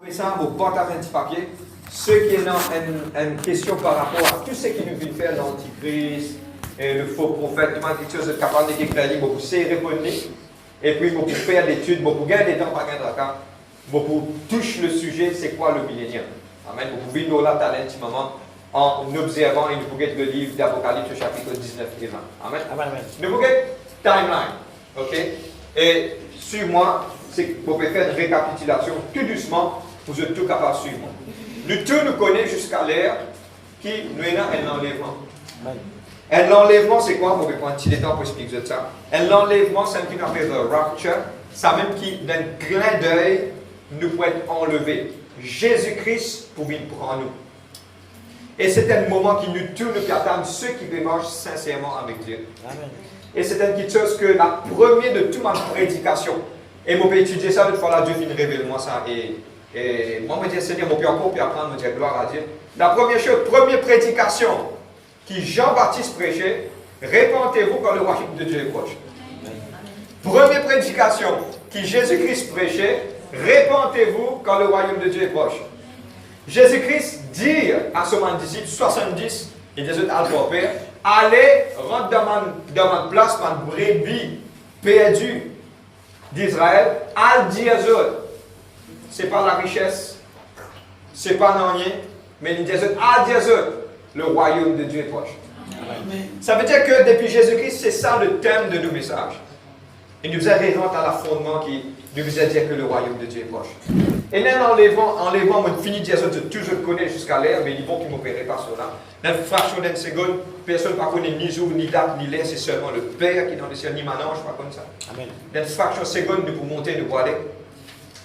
Ça, vous portez un petit papier. Ceux qui ont une question par rapport à tout ce qui nous vient faire l'antichrist, et le faux prophète, tout le monde quelque chose de capable d'écrire, vous pouvez répondre. Et puis, vous pouvez faire l'étude, vous pouvez gagner des temps par gagner vous pouvez toucher le sujet, c'est quoi le millénium. Amen. Vous pouvez nous là, un petit moment, en observant, et nous pouvez le livre d'Apocalypse, chapitre 19 et 20. Amen. Amen. Nous pouvez timeline. OK? Et suis-moi, vous pouvez faire une récapitulation tout doucement. Vous êtes tout capable de suivre. Nous tous nous connaissons jusqu'à l'ère qui nous est là, un enlèvement. Un enlèvement, c'est quoi? Vous pouvez prendre un petit temps pour expliquer ça. Un enlèvement, c'est ce qu'on appelle le rapture. Ça même qui, d'un clin d'œil, nous peut être enlevé. Jésus-Christ pour venir prendre nous. Et c'est un moment qui nous tous nous attendent ceux qui démarchent sincèrement avec Dieu. Amen. Et c'est une petite chose que la première de toute ma prédication, et moi, je peux étudier ça, une fois là, Dieu finit révèle-moi ça. Et moi, je me dis, Seigneur, je peux encore apprendre, me dire gloire à Dieu. La première chose, première prédication qui Jean-Baptiste prêchait, répentez-vous quand le royaume de Dieu est proche. Première prédication qui Jésus-Christ prêchait, répentez-vous quand le royaume de Dieu est proche. Jésus-Christ dit à son disciple 70, et des autres à le Père, allez, rentre dans ma place, ma brebis perdue d'Israël, al dire aux autres. Ce n'est pas la richesse, ce n'est pas rien, mais il dit aux autres, al dire aux autres, le royaume de Dieu est proche. Amen. Ça veut dire que depuis Jésus-Christ, c'est ça le thème de nos messages. Et nous arrivons à la fondement qui nous a dit que le royaume de Dieu est proche. Et là, enlevant, on finit de dire que toujours connaît jusqu'à l'air, mais ils vont qui m'opérer par cela. Dans une fraction d'une seconde, personne ne connaît ni jour, ni date, ni l'air, c'est seulement le Père qui est dans le ciel, ni Manon, je ne sais pas comme ça. Amen. Dans une fraction de seconde, nous pouvons monter, nous pouvons aller.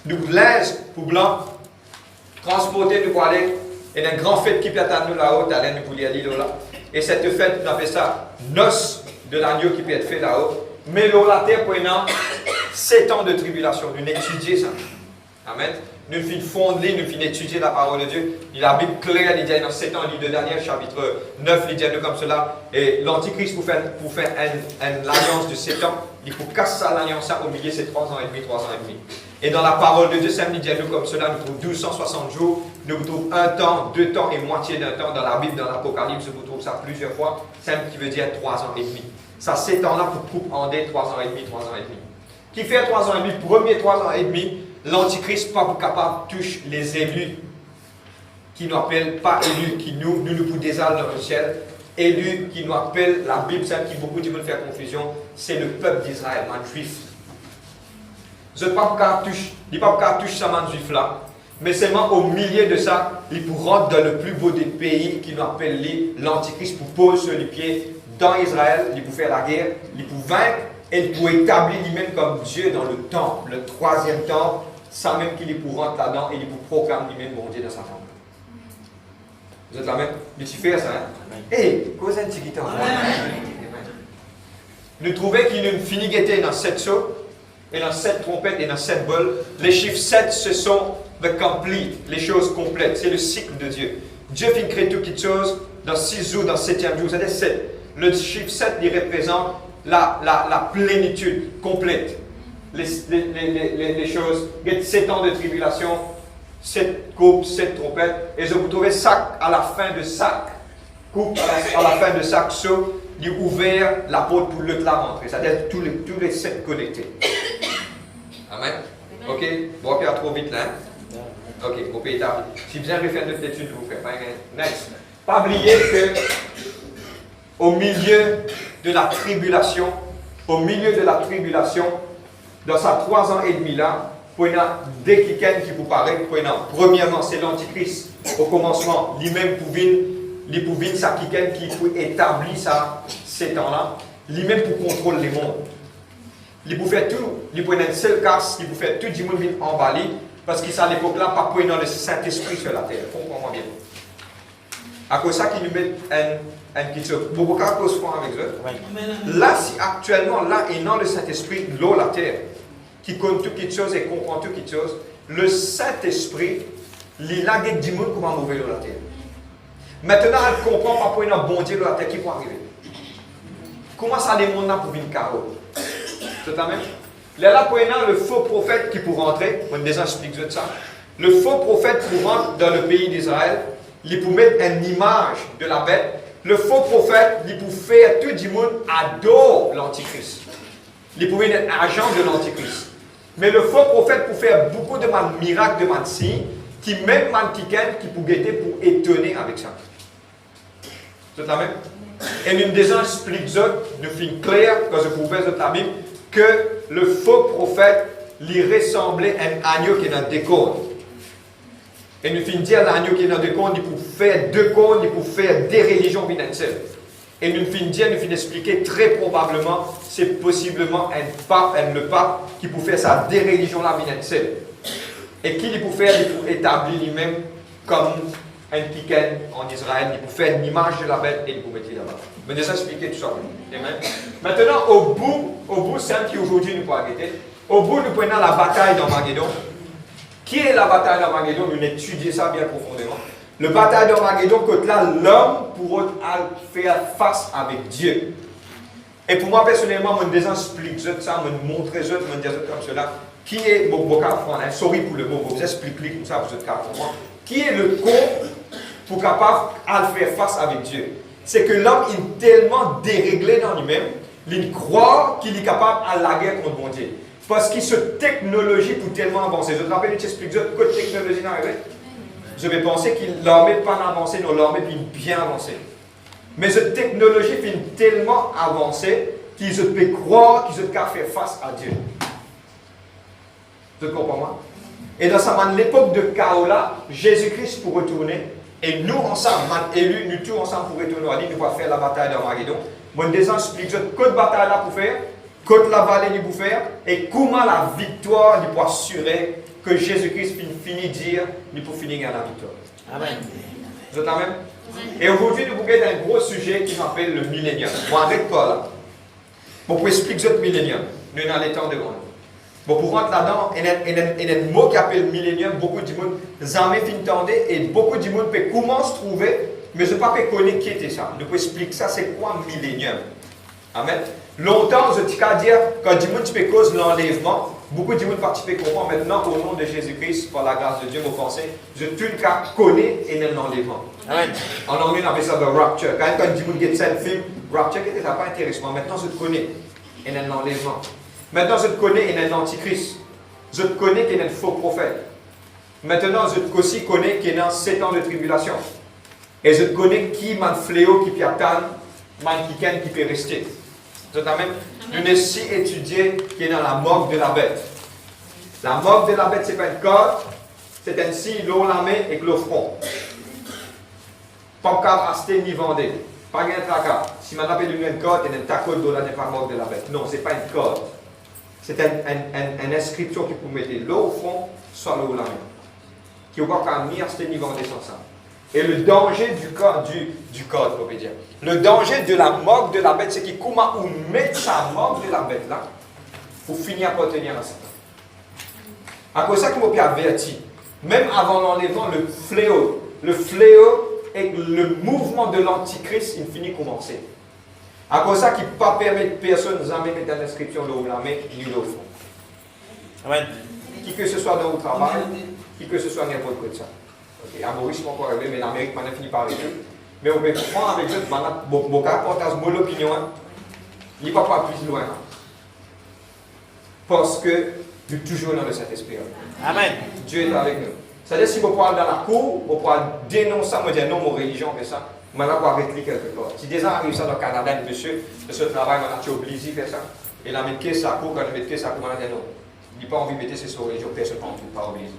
Nous linge pour blanc, transporter, nous pouvons aller. Et dans une grande fête qui peut attendre nous là-haut, nous pouvons aller là. Et cette fête, on appelle ça noce de l'agneau qui peut être fait là-haut. Mais la terre prenant 7 ans de tribulation, nous étudions ça. Amen. Nous finissons fonder, nous finissons étudier la parole de Dieu. La Bible claire, il dit dans 7 ans, il dit de Daniel, chapitre 9, il dit comme cela. Et l'Antichrist, pour faire une alliance de 7 ans, il faut casser l'alliance au milieu, c'est 3 ans et demi, 3 ans et demi. Et dans la parole de Dieu, ça me dit comme cela, nous trouvons 1260 jours, nous trouvons 1 temps, 2 temps et moitié d'un temps. Dans la Bible, dans l'Apocalypse, vous trouvez ça plusieurs fois. C'est qui veut dire 3 ans et demi. Ça, 7 ans-là, pour couper en deux, 3 ans et demi, 3 ans et demi. Qui fait 3 ans et demi, premier 3 ans et demi, l'Antichrist pas capable de toucher les élus, qui nous appellent pas élus, qui nous pour des âles dans le ciel, élus qui nous appellent, la Bible, celle qui beaucoup de monde fait confusion, c'est le peuple d'Israël, man juif. Vous n'êtes pas capable de toucher ce man juif là, mais seulement au milieu de ça, il pour rentrer dans le plus beau des pays qui nous appelle l'Antichrist pour poser sur les pieds dans Israël, il pour faire la guerre, il pour vaincre et il pour établir lui-même comme Dieu dans le temple, le 3e temple, ça même qu'il est pour rentrer là-dedans et il pour proclamer lui-même bon Dieu dans sa temple. Vous êtes là même? Mais tu fais ça, hein? Hé, cause un petit guitare. Nous trouvons qu'il nous finit guetter dans 7 sauts, et dans 7 trompettes, et dans 7 bols. Les chiffres 7, ce sont the complete, les choses complètes. C'est le cycle de Dieu. Dieu finit créer toutes les choses dans 6 jours, dans 7e jour, c'est-à-dire 7. Le chiffre 7, il représente la plénitude complète. Les choses, 7 ans de tribulation, 7 coupes, 7 trompettes, et je vous trouvez sac à la fin de sac, coupe à la fin de sac, saut, il a ouvert la porte pour le la rentrer, c'est-à-dire tous les 7 connectés. Amen. Ok, bon, on va trop vite là. Hein? Ok, on peut établir. Si vous avez fait notre étude, vous faites. Next. Pas oublier que au milieu de la tribulation, dans sa 3 ans et demi là, pour une des qui vous paraît, premièrement, c'est l'Antichrist. Au commencement, lui-même pour venir sa qui pour établir ça, ces temps-là, lui-même pour contrôler les mondes. Il pour faire tout, il pour une seule casse, il pour faire tout du monde emballé, parce qu'il à l'époque là, pas pour dans le Saint-Esprit sur la terre. Comprends-moi bien. À cause de ça, qu'il nous met un petit chose. Beaucoup de cause avec eux. Là, si actuellement, là, et dans le Saint-Esprit, l'eau, la terre, qui compte toutes les choses et comprend toutes les choses, le Saint-Esprit, il a des démons qui vont mourir dans la terre. Maintenant, elle comprend pas pour un bon Dieu dans la terre qui peut arriver. Comment ça, les mondes là pour venir carreau? C'est la même. Là, pour le faux prophète qui peut rentrer, on déjà explique de ça. Le faux prophète pour rentrer dans le pays d'Israël, il pour mettre une image de la bête. Le faux prophète, il pour faire tout le monde adore l'Antichrist. Il pour être un agent de l'Antichrist. Mais le faux prophète pour faire beaucoup de miracles, de signes, qui même quelqu'un qui pour guetter, pour étonner avec ça. C'est la même? Et nous déjà explique ça, nous faisons clair, quand je vous fais la Bible, que le faux prophète lui ressemblait à un agneau qui est dans des cônes. Et nous finissons dire l'agneau qui est dans des cônes, il peut faire deux cônes, il peut faire des religions financières. Et nous finissons dire, nous finissons expliquer très probablement, c'est possiblement un pape, le pape, qui peut faire ça, des religions-là financières. Et qui il peut faire, il peut établir lui-même comme un piquen en Israël, il peut faire une image de la bête et il peut mettre là-bas. Je vais déjà expliquer tout ça. Amen. Maintenant, au bout, simple qui aujourd'hui nous peut arrêter, au bout, nous prenons la bataille d'Armageddon. Qui est la bataille d'Armageddon? Nous étudions ça bien profondément. La bataille d'Armageddon, que là, l'homme pourra faire face avec Dieu. Et pour moi, personnellement, je déjà explique ça, je montre ça, je dis ça comme cela. Qui est, sorry pour le mot, je vous explique comme ça, vous êtes capable pour moi. Qui est le con pour capable de faire face avec Dieu? C'est que l'homme est tellement déréglé dans lui-même, il croit qu'il est capable à la guerre contre mon Dieu. Parce que cette technologie peut tellement avancer. Je te rappelle, je t'explique que la technologie n'est arrivée. Je vais penser que l'armée n'est pas avancée, non, l'armée est bien avancée. Mais cette technologie est tellement avancée qu'ils peuvent croire qu'ils peuvent faire face à Dieu. Tu comprends moi? Et dans l'époque de chaos là, Jésus-Christ pour retourner, et nous ensemble, élus, nous tous ensemble pour retourner, nous allons faire la bataille d'Armageddon. Mon dessin explique quelle bataille là pour faire, quelle la vallée pour faire, et comment la victoire nous pour assurer que Jésus-Christ finit de dire, nous pour finir la victoire. Amen. Vous êtes là même? Et aujourd'hui, nous allons un gros sujet qui s'appelle le millénium. Bon, arrête pas là. Bon, pour expliquer ce millénium, nous sommes dans les temps de grande. Bon, pour rentrer là-dedans, il y a un mot qui s'appelle millénium, beaucoup de monde jamais finitendé et beaucoup de monde peut comment se trouver, mais je ne peux pas connaître qui était ça. Je peux expliquer ça, c'est quoi millénium. Amen. Longtemps, je dis qu'à dire, quand du monde peut cause l'enlèvement, beaucoup de monde participe comment maintenant, au nom de Jésus-Christ, par la grâce de Dieu, vous pensez, je tout le cas connais et l'enlèvement. Amen. En anglais, on appelle ça le rapture. Quand du monde get ça, le film, rapture, qui n'était pas intéressant. Maintenant, je te connais et l'enlèvement. Maintenant, je te connais qu'il y a un antichrist. Je te connais qu'il y a un faux prophète. Maintenant, je te aussi connais qu'il y a 7 ans de tribulation. Et je te connais qui m'a fléau qui peut attendre, qui peut rester. Je t'amène. Nous avons aussi étudié qu'il y a la mort de la bête. La mort de la bête, ce n'est pas une corde, c'est ainsi l'eau la main et l'eau front. Pas qu'à acheter ni vendre. Pas de tracas. Si je m'appelle une corde, il y a un taco de n'est pas mort de la bête. Non, ce n'est pas une corde. C'est une inscription qui peut mettre l'eau au fond, soit l'eau la main. Qui ne va pas ni acheter ni vendre sans ça. Et le danger du code, on peut dire. Le danger de la mort de la bête, c'est qu'il comment on met sa mort de la bête là, pour finir par tenir à Satan. À cause de ça qu'il m'a averti, même avant l'enlèvement, le fléau et le mouvement de l'antichrist, il finit de commencer. À cause de ça qu'il ne peut pas permettre personne de jamais mettre l'inscription de la main ni de fond. Amen. Qui que ce soit dans le travail, qui que ce soit n'importe quoi de ça. Okay. À Maurice, je ne pas arriver, mais l'Amérique m'a fini par arriver. Mais on peut prendre avec eux, mon partage mon opinion, il ne va pas plus loin. Parce que nous sommes toujours dans le Saint-Esprit. Amen. Dieu est avec nous. C'est-à-dire, si vous parlez dans la cour, vous pouvez dénoncer, vous dire non, mon religion fait ça. Maintenant, on va arrêter quelque part. Si déjà arrive ça dans le Canada, monsieur, ce travail, on a obligé de faire ça. Et la mettre ça court, quand on met ça court, on a dit non. Il n'a pas envie de mettre ses religions, personne ne pas obligé.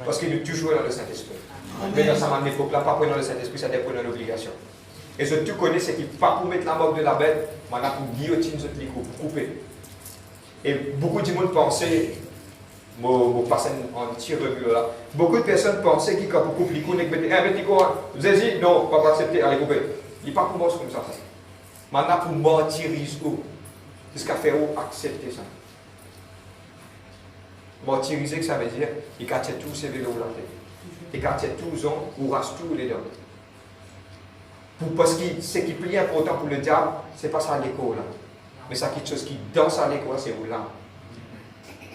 Parce qu'il est toujours dans le Saint-Esprit. Mais dans sa époque-là, pas pour dans le Saint-Esprit, ça dépend de l'obligation. Et ce que tu connais, c'est qu'il ne pas pour mettre la mort de la bête, mais pour guillotine, pour couper. Et beaucoup de monde pensaient, je passe en petit revue là, beaucoup de personnes pensaient qu'il y a beaucoup de coups, vous avez dit, non, pas accepter, allez couper. Il n'est pas pour moi comme ça. Maintenant, pour martyriser, jusqu'à faire accepter ça. Martyriser, ça veut dire, il cache tous ses vélos là. Il cache tous ans, ou rase tous les dents. Parce que ce qui est plus important pour le diable, ce n'est pas ça l'écho là. Mais ça quelque chose qui danse à l'écho, c'est vous là.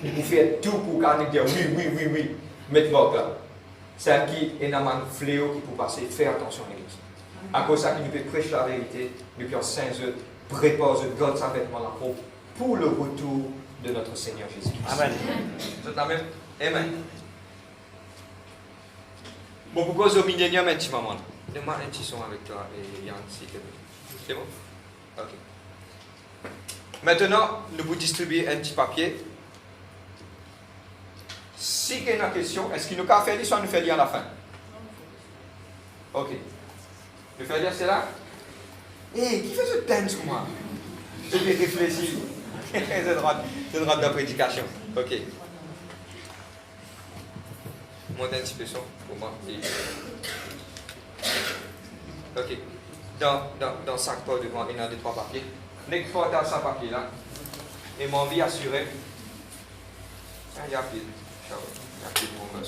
Il faut faire tout pour garder dire oui, mettre votre là. C'est un qui est un fléau qui peut passer. Fais attention, l'église. À cause de ça, nous peut prêcher la vérité, nous pouvons Saint-Eux, prépare God sa vêtement la peau pour le retour de notre Seigneur Jésus-Christ. Amen. Vous êtes la même? Amen. Bon, pourquoi au millénium un petit moment? Donne-moi un petit son avec toi et Yann, s'il te plaît. C'est bon? Ok. Maintenant, nous vous distribuer un petit papier. Si il y a une question, est-ce qu'il nous a fait lire, soit nous fait lire à la fin? Ok. Nous fait lire cela? Hé, qui fait ce thème sur moi? Je vais réfléchir. C'est le droit de la prédication. Ok. Monte un petit peu son pour moi. Ok. Dans 5 pas devant, il y en a 2-3 papiers. N'est que porte à 100 papiers là. Et mon vie assurée. Il y a pile. Il y a pile pour moi.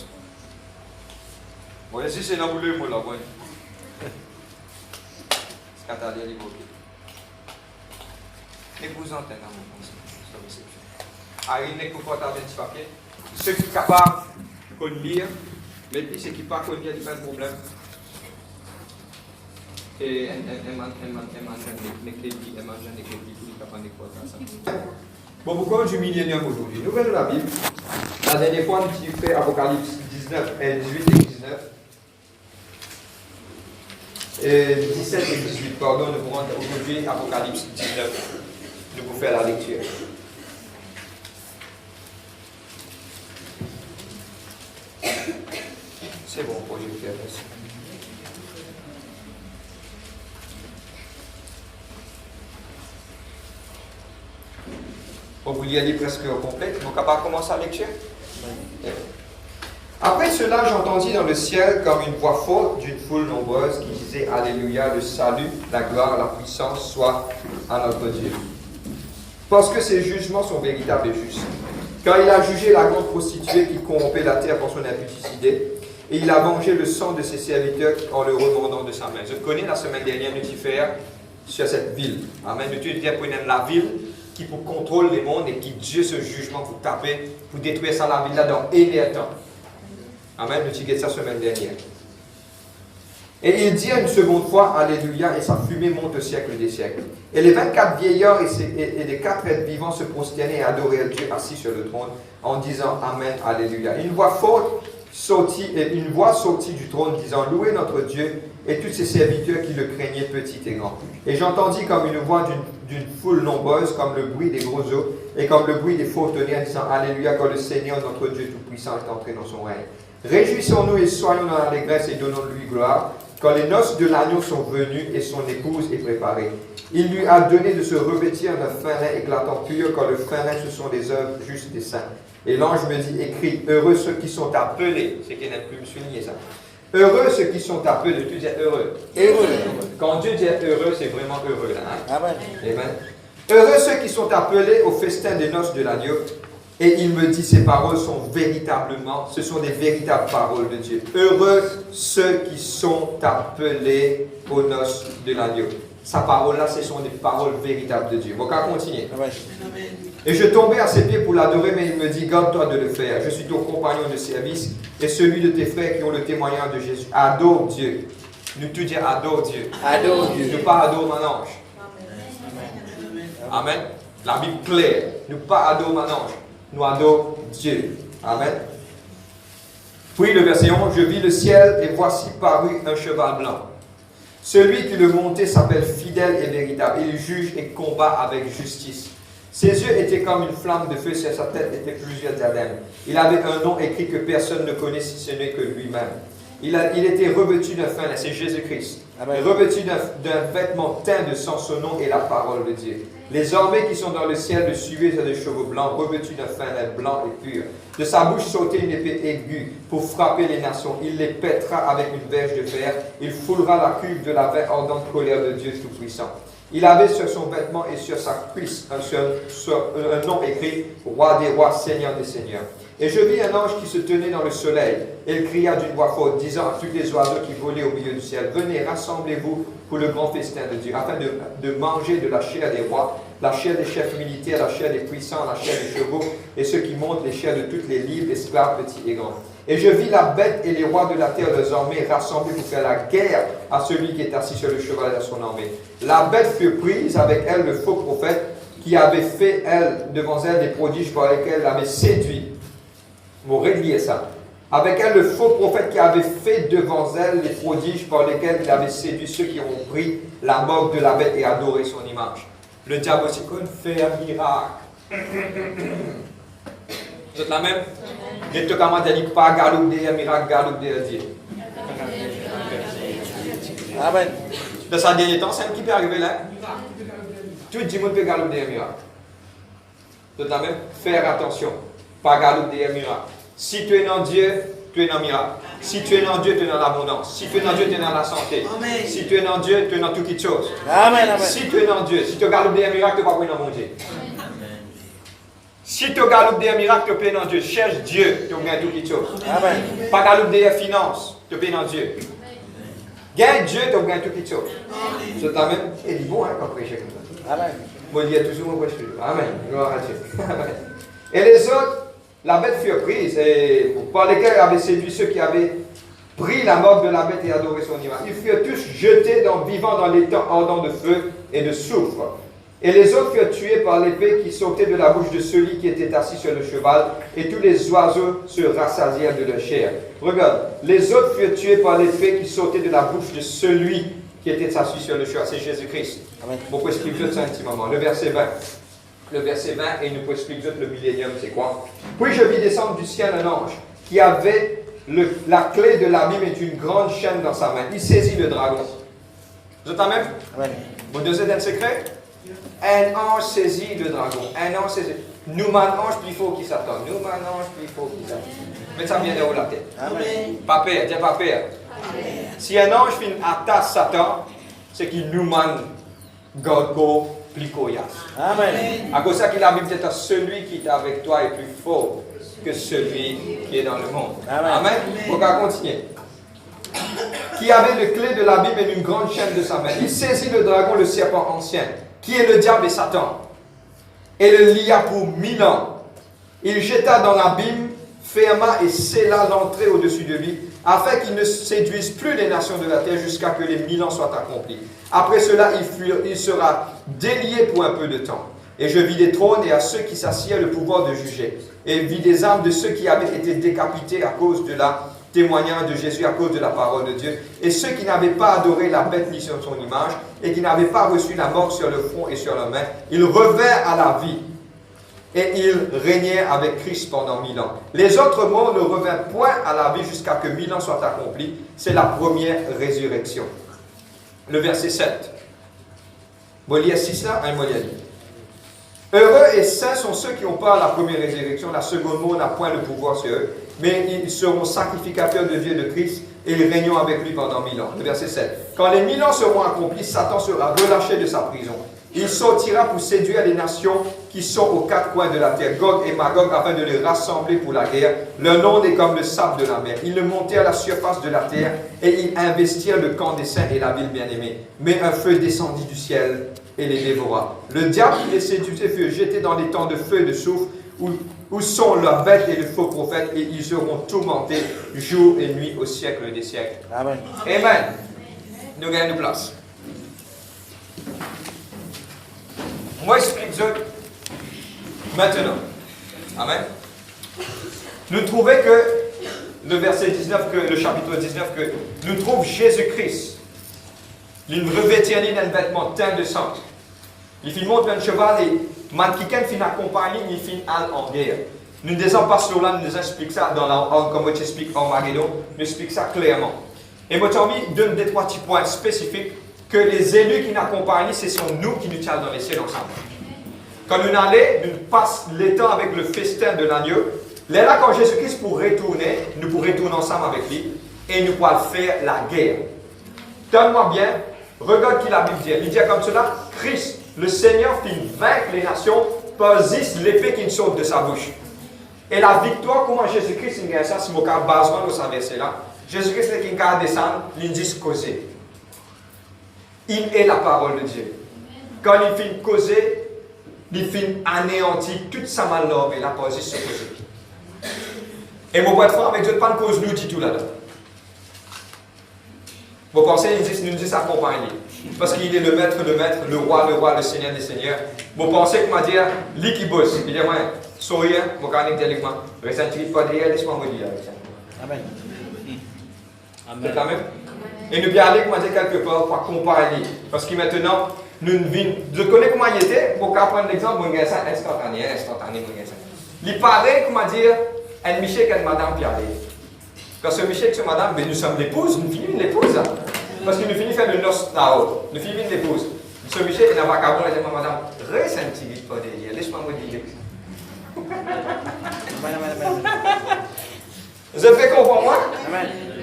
Bon, ici c'est dans le mot là, bon. C'est quand t'as dit, ok. Et vous entendez dans mon conseil. Allez, n'est que porte à 20 petits papiers. Ceux qui sont capables de lire, mais puis ceux qui ne sont pas capables de lire, il n'y a pas de problème. Et bon, pourquoi du millénium aujourd'hui? Nous venons de la Bible. La dernière fois, nous avons fait Apocalypse 18 et 19. Et 17 et 18, pardon, nous pourrons aujourd'hui Apocalypse 19. Nous pouvons faire la lecture. C'est bon, pour je vais faire ça. Vous l'y allez presque au complet. Donc, on va commencer la lecture. Après cela, j'entendis dans le ciel comme une voix forte d'une foule nombreuse qui disait Alléluia, le salut, la gloire, la puissance soit à notre Dieu. Parce que ses jugements sont véritables et justes. Car il a jugé la grande prostituée qui corrompait la terre pour son impudicité, et il a vengé le sang de ses serviteurs en le remordant de sa main. Je connais la semaine dernière, nous faire sur cette ville. Amen. Nous dire pour la ville qui pour contrôler les mondes et qui Dieu ce jugement pour taper, pour détruire ça la ville là dans un temps. Amen. Nous disons ça la semaine dernière. Et il dit une seconde fois Alléluia, et sa fumée monte au siècle des siècles. Et les 24 vieillards et les 4 êtres vivants se prosternaient et adoraient Dieu assis sur le trône en disant Amen, Alléluia. Une voix sortit du trône disant Louez notre Dieu et tous ses serviteurs qui le craignaient petits et grands. Et j'entendis comme une voix d'une foule nombreuse, comme le bruit des gros eaux et comme le bruit des forts tonnerres disant Alléluia, quand le Seigneur notre Dieu Tout-Puissant est entré dans son règne. Réjouissons-nous et soyons dans l'allégresse et donnons-lui gloire, quand les noces de l'agneau sont venues et son épouse est préparée. Il lui a donné de se revêtir d'un fin lin éclatant pur, quand le fin lin ce sont des œuvres justes et saintes. Et l'ange me dit, écrit, heureux ceux qui sont appelés, c'est qu'il n'a plus me souligner ça. Heureux ceux qui sont appelés, tu dis heureux. Heureux. Quand Dieu dit heureux, c'est vraiment heureux là. Hein? Amen. Amen. Heureux ceux qui sont appelés au festin des noces de l'agneau. Et il me dit, ces paroles sont véritablement, ce sont des véritables paroles de Dieu. Heureux ceux qui sont appelés aux noces de l'agneau. Sa parole-là, ce sont des paroles véritables de Dieu. Bon, on va continuer. Et je tombais à ses pieds pour l'adorer, mais il me dit, garde-toi de le faire. Je suis ton compagnon de service et celui de tes frères qui ont le témoignage de Jésus. Adore Dieu. Nous tout dire adore Dieu. Adore Dieu. Ne pas adore mon ange. Amen. La Bible claire. Ne pas adore mon ange. Nous adorons Dieu. Amen. Puis le verset 11, je vis le ciel et voici parut un cheval blanc. Celui qui le montait s'appelle fidèle et véritable. Il juge et combat avec justice. Ses yeux étaient comme une flamme de feu, sur sa tête étaient plusieurs diadèmes. Il avait un nom écrit que personne ne connaît si ce n'est que lui-même. Il était revêtu d'un fin lin, c'est Jésus-Christ. Revêtu d'un vêtement teint de sang, son nom est la parole de Dieu. Les armées qui sont dans le ciel le suivaient sur des chevaux blancs, revêtus d'un fin lin blanc et pur. De sa bouche sautait une épée aiguë pour frapper les nations. Il les pètera avec une verge de fer. Il foulera la cuve de la ardente colère de Dieu Tout-Puissant. Il avait sur son vêtement et sur sa cuisse un nom écrit « Roi des rois, Seigneur des seigneurs ». Et je vis un ange qui se tenait dans le soleil. Il cria d'une voix forte, disant à tous les oiseaux qui volaient au milieu du ciel, « Venez, rassemblez-vous pour le grand festin de Dieu, afin de manger de la chair des rois, la chair des chefs militaires, la chair des puissants, la chair des chevaux, et ceux qui montent les chairs de toutes les livres, esclaves, petits et grands. Et je vis la bête et les rois de la terre, leurs armées, rassemblés pour faire la guerre à celui qui est assis sur le cheval et à son armée. La bête fut prise avec elle le faux prophète qui avait fait, devant elle, des prodiges par lesquels elle avait séduit. Vous reliez ça. Avec elle, le faux prophète qui avait fait devant elle les prodiges par lesquels il avait séduit ceux qui ont pris la marque de la bête et adoré son image. Le diable aussi fait un miracle. Vous êtes la même? Il te comment dit pas galouper un miracle, galouper un Dieu. Amen. Dans ce dernier temps, c'est qui peut arriver là? Tout le monde peut galouper un miracle. Vous êtes la même? Faire attention. Pas galouper un miracle. Si tu es dans Dieu, tu es dans le miracle. Si tu es dans Dieu, tu es dans l'abondance. Si tu es dans Dieu, tu es dans la santé. Amen. Si tu es dans Dieu, tu es dans toutes choses. Amen. Amen. Si tu es dans Dieu, si tu regardes un miracle, tu vas pas dans mon Dieu. Si tu regardes un miracle, tu es dans Dieu. Cherche Dieu, tu vas toutes choses. Amen. Pas regarder des finances, tu es dans Dieu. Gagne Dieu, tu vas toutes choses. C'est la même. Et dit bon, hein, quand prêcher comme ça. Amen. Moi, il y a toujours mon prêche. Amen. Gloire à Dieu. Amen. Et les autres, la bête fut prise, et par lesquels avait séduit ceux qui avaient pris la marque de la bête et adoré son image. Ils furent tous jetés vivants dans les temps ardents de feu et de soufre. Et les autres furent tués par l'épée qui sortait de la bouche de celui qui était assis sur le cheval, et tous les oiseaux se rassasièrent de leur chair. Regarde, les autres furent tués par l'épée qui sortait de la bouche de celui qui était assis sur le cheval. C'est Jésus-Christ. Pourquoi explique ça un petit moment? Le verset 20. Le verset 20, et il nous explique le millénium, c'est quoi? Puis je vis descendre du ciel un ange qui avait la clé de l'abîme et une grande chaîne dans sa main. Il saisit le dragon. Vous êtes en même? Oui. Vous deuxième un secret? Un ange saisit le dragon. Un ange saisit. Nous, un ange plus fort qui s'attend. Nous, un ange plus fort qui s'attend. Mais ça vient de où la tête? Amen. Pas peur, dis pas peur. Si un ange fait une attaque Satan, c'est qu'il nous mène God plus coriace. Amen. À cause de ça qu'il a dit peut-être celui qui est avec toi est plus fort que celui qui est dans le monde. Amen. Amen. On va continuer. Qui avait le clé de la Bible et une grande chaîne de sa main. Il saisit le dragon, le serpent ancien, qui est le diable et Satan, et le lia pour 1000 ans. Il jeta dans l'abîme, ferma et scella l'entrée au-dessus de lui, afin qu'il ne séduise plus les nations de la terre jusqu'à que les 1000 ans soient accomplis. Après cela, il sera délié pour un peu de temps. Et je vis des trônes et à ceux qui s'assiedent le pouvoir de juger. Et vis des âmes de ceux qui avaient été décapités à cause de la témoignage de Jésus, à cause de la parole de Dieu. Et ceux qui n'avaient pas adoré la bête ni sur son image, et qui n'avaient pas reçu la mort sur le front et sur la main, ils revinrent à la vie. Et ils régnèrent avec Christ pendant 1000 ans. Les autres morts ne revinrent point à la vie jusqu'à que 1000 ans soient accomplis. C'est la première résurrection. Le verset 7. Vous lisez 6 là, un moyen. Heureux et saints sont ceux qui ont part à la première résurrection. La seconde mort n'a point le pouvoir sur eux, mais ils seront sacrificateurs de Dieu de Christ et ils régneront avec lui pendant 1000 ans. Le verset 7. Quand les 1000 ans seront accomplis, Satan sera relâché de sa prison. Il sortira pour séduire les nations qui sont aux quatre coins de la terre, Gog et Magog, afin de les rassembler pour la guerre. Leur nom est comme le sable de la mer. Ils le montèrent à la surface de la terre et ils investirent le camp des saints et la ville bien-aimée. Mais un feu descendit du ciel et les dévora. Le diable qui les séduisait fut jeté dans les temps de feu et de soufre où sont la bête et le faux prophète, et ils seront tourmentés jour et nuit au siècle des siècles. Amen. Amen. Nous gagnons place. Moi, explique-je maintenant. Amen. Nous trouvons que le verset 19, le chapitre 19, que nous trouvons Jésus-Christ. Il revêtit un vêtement teint de sang. Il fit monter un cheval et quelqu'un fin accompagné, il fin aller en guerre. Nous ne disons pas cela, nous expliquons ça comme tu expliques en Magédon, nous expliquons ça clairement. Et moi, j'ai envie de donner des trois petits points spécifiques que les élus qui nous accompagnent, ce sont nous qui nous tiennent dans les ciels ensemble. Quand nous allons, nous passons le temps avec le festin de l'agneau. Là, quand Jésus-Christ pour retourner, nous pourrons retourner ensemble avec lui et nous pourrons faire la guerre. Donne-moi bien, regarde qui la Bible dit. Il dit comme cela, Christ, le Seigneur, fit vaincre les nations par l'épée qui saute de sa bouche. Et la victoire, comment Jésus-Christ gagne ça, c'est mon cas basement dans sa verset là. Jésus-Christ est qui descend, il dit causer. Il est la parole de Dieu. Quand il finit causer, il finit anéantir toute sa malheur et la position de causer. Et mon point de avec Dieu, pas de cause nous, tout là-dedans. Vous pensez, nous dit s'accompagner. Parce qu'il est le maître, le roi, le seigneur des seigneurs. Vous pensez que m'a dit, lui qui bosse, il dit, moi, sourire, mon carnet intellectuellement, ressentir pas derrière, laisse-moi me dire. Amen. Amen. C'est même. Et nous bien aller, comme dit quelque part, pour comparer. Parce que maintenant, je connais comment il était, pour prendre l'exemple, mon gars, ça instantané, mon gars. Il paraît, comment dire, un Michel et une madame Pierre. Quand ce Michel et ce madame, ben, nous sommes l'épouse, nous finissons l'épouse. Parce que nous finissons faire le noce là-haut. Nous finissons l'épouse. Ce Michel, il n'a pas qu'à dire à madame, ressenti vite pas derrière, laisse-moi me dire. Vous avez fait comprendre moi?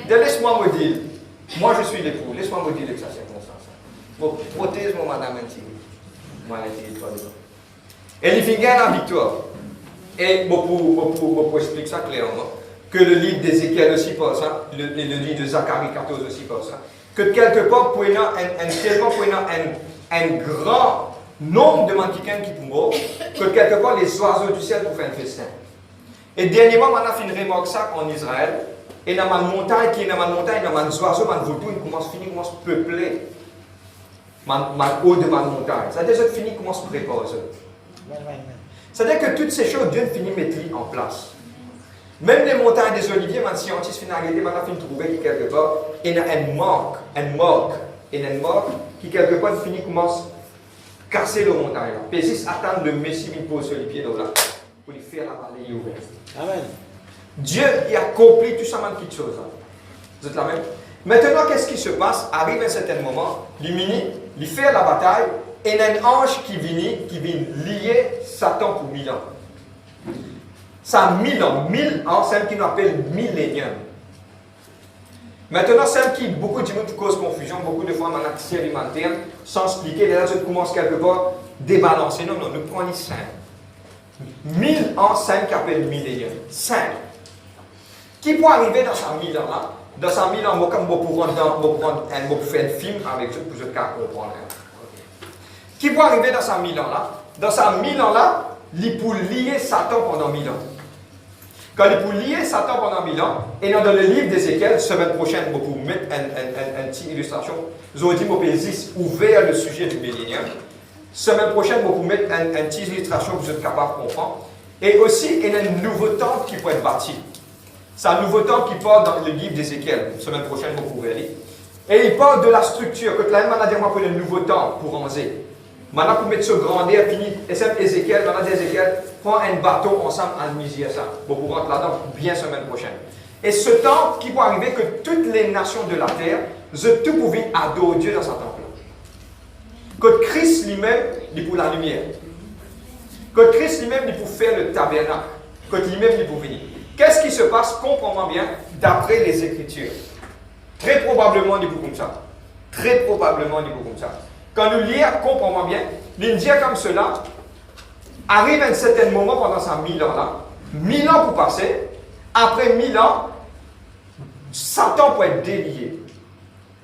Laisse-moi me dire. Moi, je suis l'époux. Laisse-moi me dire que ça, c'est comme ça. Bon, protège-moi, madame Antigui. Moi, elle dit, toi, et il finit la victoire. Et pour expliquer ça clairement, que le livre d'Ézéchiel aussi pour ça, le livre de Zacharie 14 aussi pour ça, que quelque part, pour un grand nombre de mannequins qui pourront, que quelque part, les oiseaux du ciel pour faire un festin. Et dernièrement, on a fait une remarque ça en Israël, et dans ma montagne, dans les oiseaux, dans le vaudou, ils commencent à peupler ma haut de ma montagne. C'est-à-dire que fini commence à préparer ça. C'est-à-dire que toutes ces choses, Dieu finit de mettre en place. Même les montagnes des oliviers, les scientifiques finissent de trouver quelque part, il y a un manque qui quelque part finit commence à casser le montagne. Pésis attend le Messie qui pose sur les pieds là pour lui faire la vallée ouverte. Amen. Dieu il accomplit tout ça, petites choses. Vous êtes là même? Maintenant, qu'est-ce qui se passe? Arrive à un certain moment, il fait la bataille, et il y a un ange qui vient lier Satan pour 1000 ans. Ça 1000 ans, 1000 ans, c'est ce qu'on appelle millénium. Maintenant, celle qui, beaucoup de gens cause confusion, beaucoup de fois, on a tiré alimentaire, sans expliquer, là, je commence quelque part débalancer. Non, nous prenons les 5. 1000 ans, 5 qui appelle millénium. 5. Qui peut arriver dans ces 1000 ans-là? Dans ces 1000 ans, moi, comme je faire un film avec eux, pour que je comprendre. Qui peut arriver dans ces 1000 ans-là? Dans ces 1000 ans-là, il peut lier Satan pendant 1000 ans. Quand il peut lier Satan pendant 1000 ans, et dans le livre d'Ézéchiel, semaine prochaine, je vais mettre une petite illustration. Je vais dire ouvert le sujet du millénium. Semaine prochaine, je vais mettre une petite illustration que vous êtes capable de comprendre. Et aussi, il y a un nouveau temple qui peut être bâti. C'est un nouveau temple qui part dans le livre d'Ézéchiel. Semaine prochaine, vous pouvez lire. Et il parle de la structure. Que la même manière, pour le nouveau temple pour ranger. Maintenant, pour mettre ce grandeur, fini, et c'est Ézéchiel, maintenant Ézéchiel, prend un bateau ensemble en misère ça. Pour pouvoir rentrer là-dedans bien semaine prochaine. Et ce temple qui peut arriver que toutes les nations de la terre, tout pouvaient adorer Dieu dans ce temple-là. Que Christ lui-même, il pour la lumière. Que Christ lui-même, il pour faire le tabernacle. Que lui-même, il pour venir. Qu'est-ce qui se passe, comprends bien, d'après les Écritures? Très probablement, il pour comme ça. Très probablement, il pour comme ça. Quand nous lisons, comprenons bien, l'Indien comme cela arrive à un certain moment pendant ces 1000 ans-là, 1000 ans pour passer, après 1000 ans, Satan peut être délié.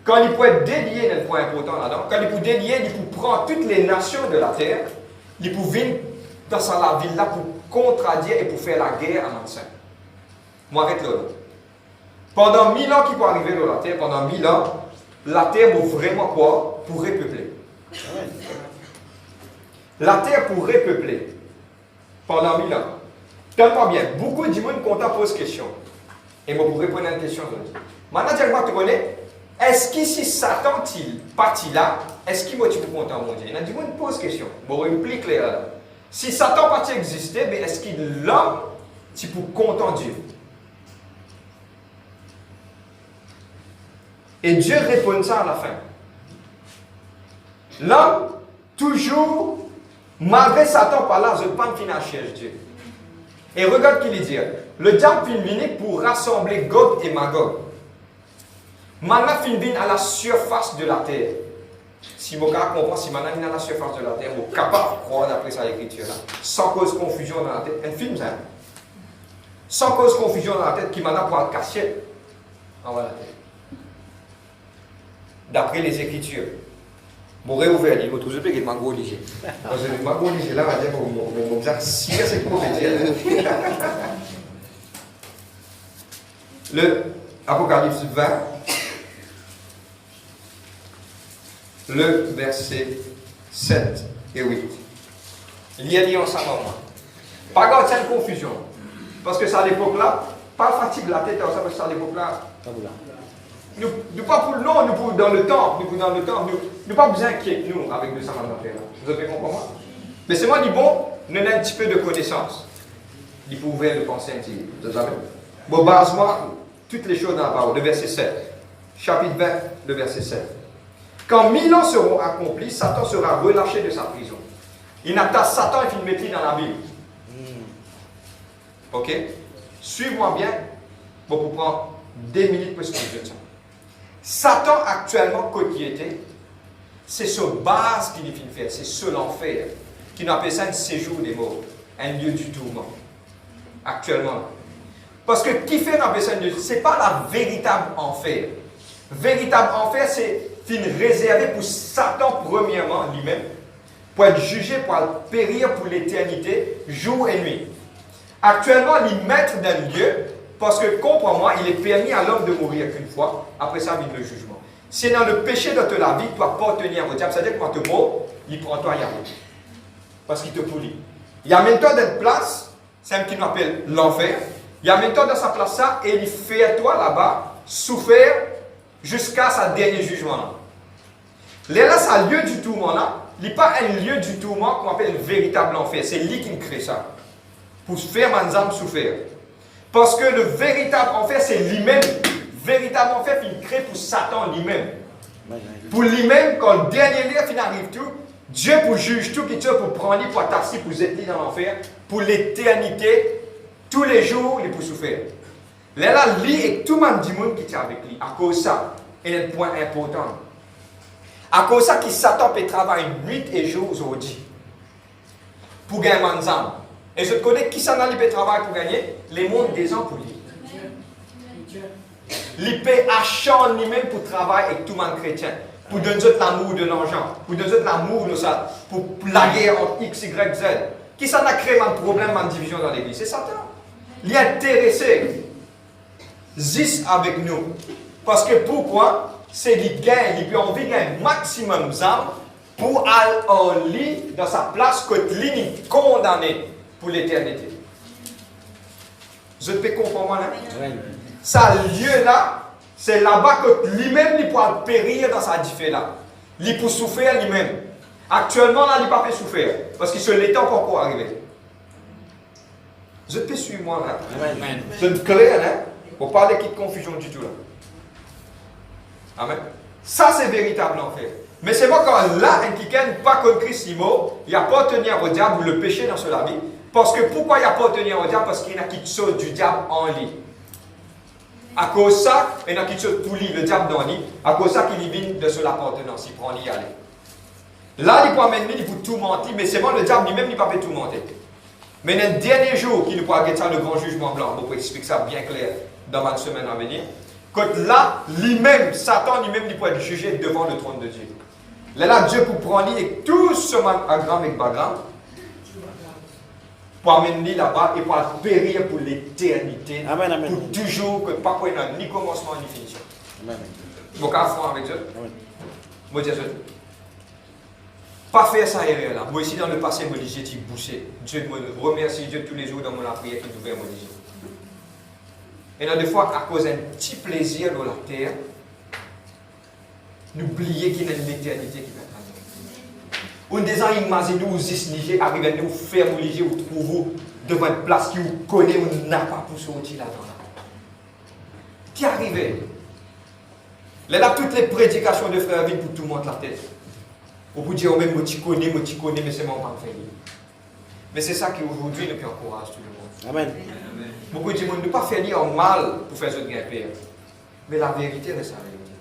Quand il peut être délié, c'est le point important là-dedans, quand il peut délier, il peut prendre toutes les nations de la terre, il peut venir dans la ville-là pour contredire et pour faire la guerre à Mansain. Moi, arrête là. Pendant 1000 ans qu'il peut arriver dans la terre, pendant 1000 ans, la terre peut vraiment quoi? Pour repeupler. La terre pour repeupler pendant 1000 ans. Tellement bien. Beaucoup de monde content pose question. Et moi, pour répondre à une question, maintenant, je te connais. Est-ce qu'ici Satan est parti là? Est-ce qu'il va être content, mon Dieu? Il y a des gens qui posent question. Bon, il plus clair là. Si Satan parti exister, est-ce qu'il l'homme est pour content Dieu? Et Dieu répond ça à la fin. L'homme, toujours, malgré Satan par là, je ne peux pas finir à chercher Dieu. Et regarde ce qu'il dit. Le diable finit venir pour rassembler Gog et Magog. Maintenant, il vient à la surface de la terre. Si vous comprenez, si maintenant il est à la surface de la terre, vous êtes capable de croire d'après sa écriture là, sans cause confusion dans la tête. Un film, ça. Sans cause confusion dans la tête, qui maintenant pour la cachette en la tête. D'après les écritures. Bon, réouvert, il faut toujours payer le mango léger. Parce que le mango léger là, on va dire, si c'est comment dire. Le Apocalypse 20, le verset 7 et 8. Lié ensemble. Pas garder cette confusion. Parce que ça à l'époque là, pas fatigue la tête, ça parce que ça à l'époque là. Nous pas pour non, nous pour dans le temps, nous pas besoin inquiéter nous avec le saman d'enfer. Vous avez compris moi? Mais c'est moi dit bon, nous avons un petit peu de connaissance. Il faut ouvrir le pensée intime. Vous savez? Bon, base-moi toutes les choses dans la parole. Le verset 7. Chapitre 20, le verset 7. Quand 1000 ans seront accomplis, Satan sera relâché de sa prison. Il n'a pas Satan et il mettre dans la Bible. Ok? Suivez-moi bien. Bon, pour prendre 2 minutes pour expliquer ça. Satan, actuellement, côté, c'est sur base qu'il finit faire. C'est sur l'enfer. Qui nous appelle ça un séjour des morts. Un lieu du tourment. Actuellement. Parce que qui fait un appelle ça un lieu? Ce n'est pas la véritable enfer. Véritable enfer, c'est réservé pour Satan, premièrement, lui-même, pour être jugé, pour périr pour l'éternité, jour et nuit. Actuellement, il maître d'un lieu, parce que, comprends-moi, il est permis à l'homme de mourir qu'une fois, après ça vient le jugement. Si dans le péché de ta vie, tu ne dois pas tenir au diable, c'est-à-dire que quand tu mors, il prend toi à y aller. Parce qu'il te polie. Il amène toi dans une place, c'est un qui nous appelle l'enfer, il amène toi dans sa place ça, et il fait toi là-bas souffrir jusqu'à sa dernier jugement. Là, c'est un lieu du tourment là. Il n'est pas un lieu du tourment qu'on appelle un véritable enfer. C'est lui qui crée ça. Pour faire manzam souffrir. Parce que le véritable enfer, c'est lui-même. Véritable enfer, il crée pour Satan lui-même. Pour lui-même, quand le dernier lieu il arrive tout, Dieu pour juge tout, qui tue pour prendre, pour attacher, pour être dans l'enfer, pour l'éternité, tous les jours, il pour souffrir. Là, lui et tout le monde du monde qui est avec lui. À cause de ça, il y a un point important. À cause de ça, qui Satan peut travailler nuit et jour aujourd'hui. Pour gagner manzam. Et je te connais qui s'en a peut travailler pour gagner? Les mondes des ans pour lui. Il peut acheter lui-même pour travailler avec tout le monde chrétien. Pour donner l'amour de l'argent. Pour donner l'amour de ça. Pour la guerre entre X, Y, Z. Qui s'en a créé un problème, une division dans l'église? C'est Satan. Il est intéressé. Zis avec nous. Parce que pourquoi? C'est qu'il gagne, il peut envie de gagner maximum d'âmes pour aller en lit dans sa place que lui est condamné pour l'éternité. Je te comprends là? Ça lieu là, c'est là-bas que lui-même il pourra périr dans sa diffé là. Il peut souffrir lui-même. Actuellement là, il n'a pas fait souffrir. Parce que c'est l'état encore pour arriver. Je te suis moi là. Je te clair là. Pour parler de confusion du tout là. Amen. Ça c'est véritable enfer. Mais c'est moi quand là, un qui n'a pas contre Christ, il n'y a pas tenir au diable ou le péché dans cela vie. Parce que pourquoi il n'y a pas tenir au diable? Parce qu'il y en a qui saute du diable en lit. À cause de ça, il y en a qui saute pour lui, le diable dans lit. À cause de ça, qu'il vient de son appartenance, il prend l'y aller. Là, il peut amener, il peut tout mentir, mais c'est moi le diable lui-même, il ne peut pas tout mentir. Mais dans le dernier jour, qu'il pourra guetter le grand jugement blanc, on peut expliquer ça bien clair dans ma semaine à venir. Quand là, lui-même, Satan lui-même, il peut être jugé devant le trône de Dieu. Là, Dieu pour prendre et tout ce agram et bagram, pour amener là-bas et pour périr pour l'éternité. Amen, amen. Pour toujours, que pas pour ni commencement ni finition. Amen. Vous avez foi avec Dieu? Amen. Moi, je dis pas faire ça erreur là. Moi, ici, dans le passé, moi, j'ai été bouché. Dieu me remercie Dieu tous les jours dans mon prière qui nous ouvert mon Dieu. Et là, des fois, à cause d'un petit plaisir dans la terre, n'oubliez qu'il y a une éternité qui va être. On des gens imaginent nous Niger, arrivent à nous faire nous Niger, ou trouver devant une place qui vous connaît, ou n'a pas pour sortir là-dedans. Qui arrivait? Là, toutes les prédications de frères viennent pour tout le monde la tête. On peut dire, oh, même, moi, tu connais, mais c'est mon pas fait. Mais c'est ça qui aujourd'hui nous encourage tout le monde. Amen. Beaucoup de gens ne pas faire lire en mal pour faire ce grimper. Mais la vérité reste la vérité.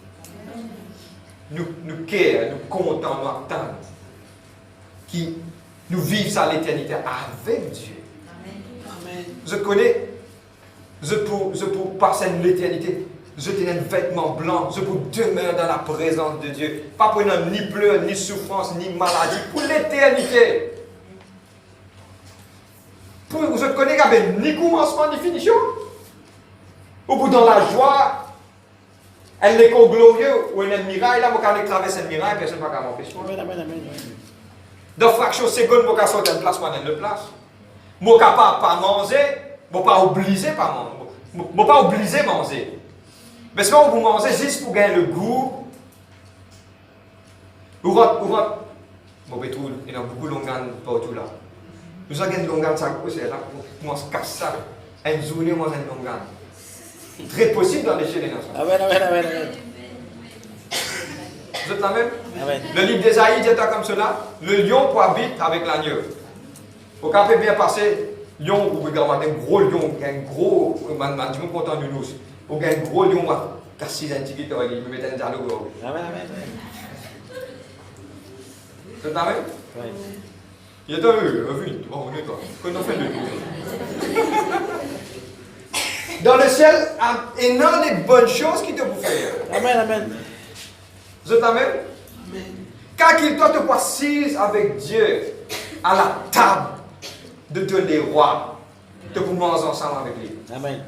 Nous care, nous comptons, nous attendons. Qui nous vivons ça l'éternité avec Dieu. Amen. Je connais, je peux passer l'éternité, je tenais un vêtement blanc, je peux demeurer dans la présence de Dieu. Pas pour ni pleurs, ni souffrance, ni maladie, pour l'éternité. Je connais qu'il n'y avait ni commencement ni finition. Au bout dans la joie, elle n'est qu'au glorieux ou un miracle, là, quand elle traverse un miracle, personne ne va m'empêcher. Dans fraction seconde, je vais sortir de place, moi, dans le place. Je ne suis capable de pas manger, je ne suis pas obligé de pas manger. Je ne suis pas obligé de manger. Mais si vous mangez juste pour gagner le goût, vous rentrez. Il y a beaucoup de longueurs partout là. Nous avons une longueur de ça, c'est là, on se casse ça. Une journée, on mange une longueur. Très possible dans l'échelle des nations. Amen. Vous êtes la même? Amen. Le livre d'Ésaïe dit comme cela, le lion cohabite avec l'agneau. Au cas peut bien passer, lion, vous regardez un gros lion, un gros, je suis content de nous. Ou un gros lion, casser un petit peu, il me met un dialogue. Amen. Vous êtes la même? Oui. Il est vu, on est toi. Qu'on fait de dans le ciel, il y a des bonnes choses qui te vous faire. Amen. Vous êtes la même? Car qu'il doit te voir assise avec Dieu à la table de tous les rois, de vous manger ensemble avec lui. Amen.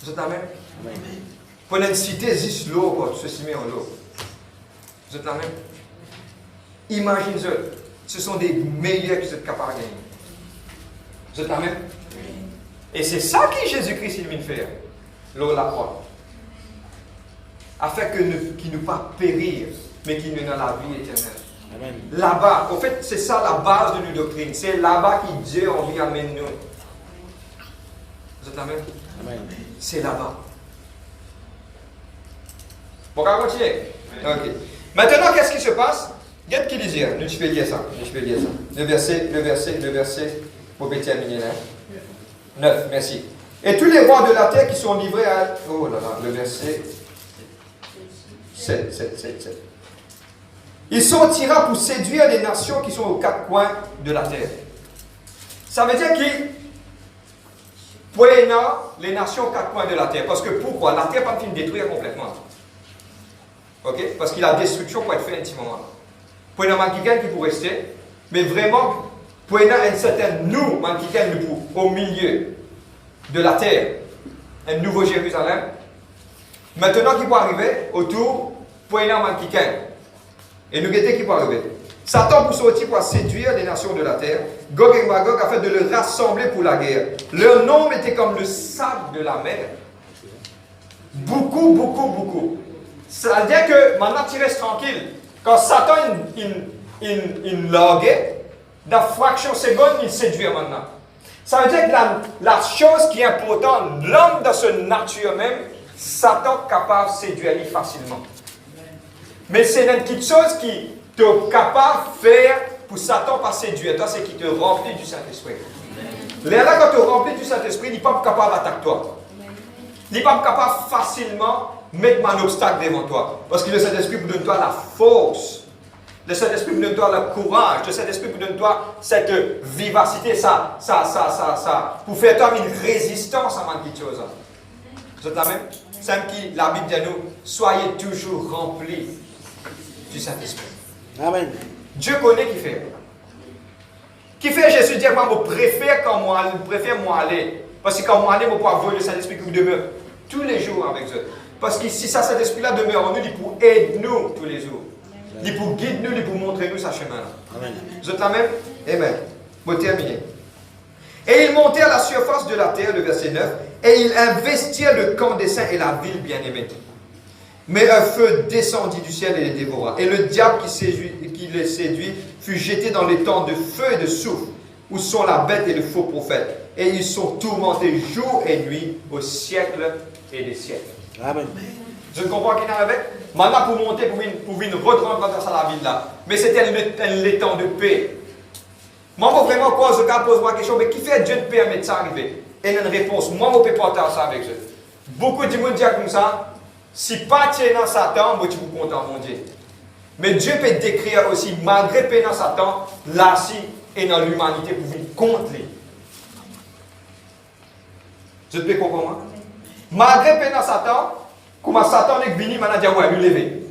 Vous êtes la même? Amen. Pour une cité, juste l'eau, ceci met en l'eau. Vous êtes la même? Imaginez-le, ce sont des meilleurs que vous êtes capables de gagner. Vous êtes la même? Et c'est ça que Jésus-Christ il vient faire, l'eau la croix. Afin qu'il ne pas périr, mais qu'il nous ait la vie éternelle. Amen. Là-bas, en fait, c'est ça la base de nos doctrines. C'est là-bas que Dieu a envie d'amener nous. Vous êtes la même? Amen. C'est là-bas. Bon, on va continuer. Ok. Maintenant, qu'est-ce qui se passe? Regarde qui dit, je peux lire ça. Le verset, pour terminer là. 9, merci. Et tous les rois de la terre qui sont livrés à... Oh là là, le verset 7. Ils sortira pour séduire les nations qui sont aux quatre coins de la terre. Ça veut dire qu'ils poignent les nations aux quatre coins de la terre. Parce que pourquoi? La terre ne peut pas détruire complètement. Ok? Parce que la destruction peut être faite intimement. Pour un manquiquin qui peut rester, mais vraiment, pour un certain nous, manquiquin, au milieu de la terre, un nouveau Jérusalem. Maintenant, qui peut arriver autour, pour un manquiquin. Et nous guettons qui peut arriver. Satan pour sortir pour séduire les nations de la terre, Gog et Magog afin de le rassembler pour la guerre. Leur nombre était comme le sable de la mer. Beaucoup. Ça veut dire que maintenant tu restes tranquille. Quand Satan il laguait, dans fraction de seconde, il séduit maintenant. Ça veut dire que la chose qui est importante, l'homme dans sa nature même, Satan est capable de séduire facilement. Mais c'est une petite chose qui est capable de faire pour Satan pas séduire toi, c'est qu'il te remplit du Saint-Esprit. Là, quand tu es rempli du Saint-Esprit, il n'est pas capable d'attaquer toi. Il n'est pas capable facilement mettre un obstacle devant toi. Parce que le Saint-Esprit vous donne toi la force. Le Saint-Esprit vous donne toi le courage. Le Saint-Esprit vous donne toi cette vivacité, ça. Pour faire toi une résistance à quelque chose. Vous êtes la même? C'est qui la Bible dit à nous, soyez toujours remplis du Saint-Esprit. Amen. Dieu connaît qui fait. Qui fait Jésus dire, moi, je préfère moi aller. Parce que quand moi aller, je peux avoir le Saint-Esprit qui vous demeure tous les jours avec eux. Parce que si ça, cet esprit-là demeure en nous, il peut aider nous tous les jours. Il peut guider nous, il peut montrer nous sa chemin. Amen. Vous êtes la même? Amen. Bon, terminé. Et ils montaient à la surface de la terre, le verset 9, et ils investirent le camp des saints et la ville bien-aimée. Mais un feu descendit du ciel et les dévora. Et le diable qui les séduit fut jeté dans les temps de feu et de souffle, où sont la bête et le faux prophète. Et ils sont tourmentés jour et nuit au siècle et des siècles. Amen. Je ne comprends qu'il y en avait. Maintenant, pour monter, pour venir rentrer dans la ville là. Mais c'était le temps de paix. Moi, vraiment, quand je pose moi question, mais qui fait Dieu de permettre ça arriver? Et une réponse, moi, je peux partager ça avec eux. Beaucoup de monde disent comme ça, si pas tu es dans Satan, moi, tu es content, mon Dieu. Mais Dieu peut décrire aussi, malgré que dans Satan, là, si, et dans l'humanité, pour venir contre lui. Je peux comprendre? Malgré que dans Satan, comment Satan est venu, maintenant, dire, ouais, nous lever.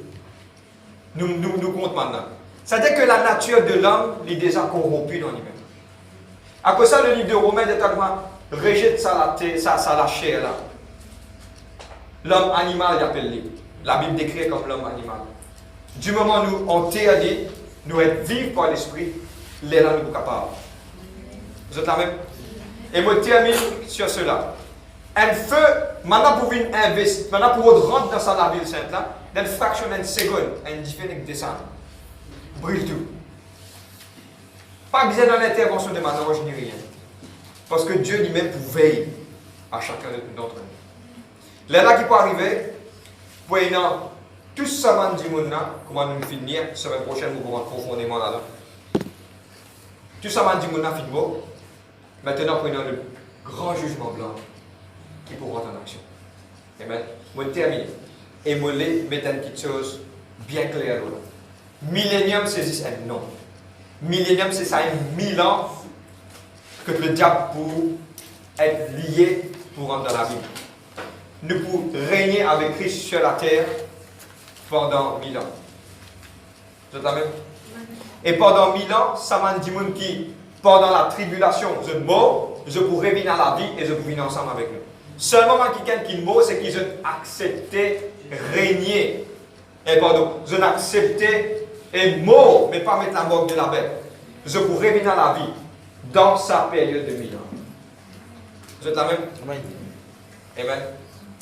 Nous compte maintenant. C'est-à-dire que la nature de l'homme est déjà corrompue dans lui-même. À cause de ça, le livre de Romains dit rejette ça la chair là. L'homme animal, il appelle lui. La Bible décrit comme l'homme animal. Du moment où nous, on dit, nous être vivre par l'esprit, les là nous sommes capables. Vous êtes là même? Et moi, termine sur cela. Un feu, maintenant pour investir, maintenant pour rentrer dans sa ville sainte là, dans une fraction d'une seconde, un différent descend. Brûle tout. Pas besoin d'une intervention de manage ni rien. Parce que Dieu lui-même pour veiller à chacun d'entre nous. Là qui peut arriver, pour tout ça du monde là, comment nous finir, semaine prochaine, nous pourrons profondément là-dedans. Tout ça du monde là, finit. Maintenant, prenons le grand jugement blanc qui pourra en action. Amen. Je termine. Et je vais mettre une petite chose bien claire là. Millénium, c'est un nom. Millénium, c'est ça, 1000 ans que le diable peut être lié pour rentrer dans la vie. Nous pouvons régner avec Christ sur la terre pendant 1000 ans. Vous êtes la même? Et pendant 1000 ans, ça m'a dit qui, pendant la tribulation, je mort, je pourrais venir à la vie et je pourrais venir ensemble avec nous. Seulement quelqu'un qui mort, c'est qu'ils ont accepté régner. Et pardon, je n'acceptais et mort, mais pas mettre la mort de la bête. Je pourrais venir à la vie dans sa période de 1000 ans. Vous êtes la même? Amen. Amen.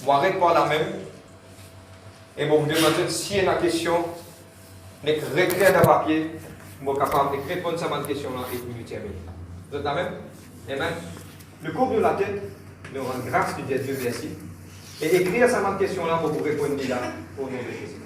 On arrête par la même. Et bon, vous demandez si il y a une question, n'est que réécrire dans papier, je suis capable de répondre à cette question-là et puis nous terminer. Vous êtes la même? Amen. Le cours de la tête, nous rend grâce de Dieu merci. Et écrire cette question-là pour vous répondre là au nom de Jésus.